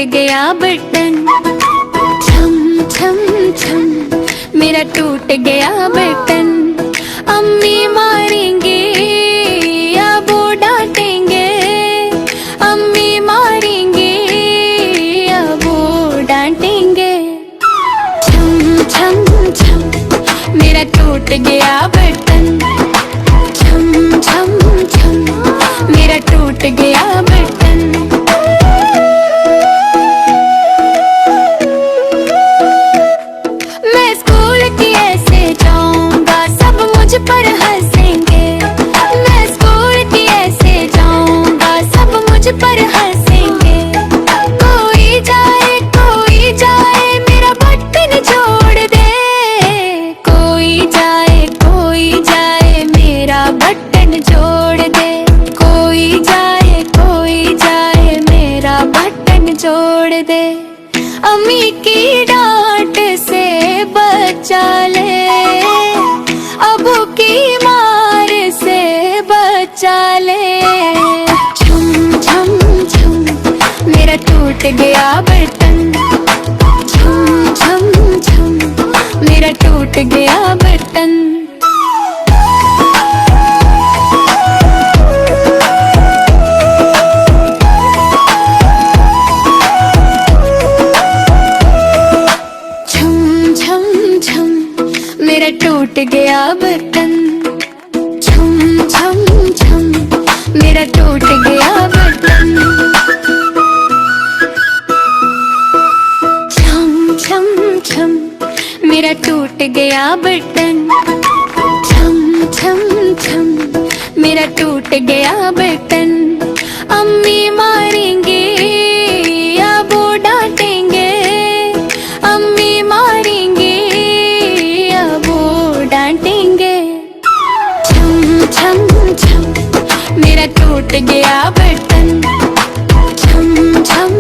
गया बटन। छम छम छम मेरा टूट गया बटन। अम्मी मारेंगे या वो डांटेंगे, अम्मी मारेंगे या वो डांटेंगे। छम छम छम मेरा टूट गया बटन। छम छम छम मेरा टूट गया बटन। मैं स्कूल की ऐसे जाऊंगा सब मुझ पर हंसेंगे। मैं स्कूल की ऐसे जाऊंगा सब मुझ पर हंसेंगे। कोई जाए मेरा बटन जोड़ दे। कोई जाए मेरा बटन जोड़ दे। कोई जाए मेरा बटन जोड़ दे। अम्मी की डांट से बचा ले, अबू की मार से बचा ले। छम छम छम मेरा टूट गया बटन। छम छम छम मेरा टूट गया बटन। मेरा टूट गया बटन। छम छम छम मेरा टूट गया बटन। छम छम छम मेरा टूट गया बटन। छम छम छम मेरा टूट गया बटन। अम्मी मारेंगे या वो डांटेंगे, अम्मी मारेंगे या वो डांटेंगे। छम छम छम मेरा टूट गया बटन। छम छम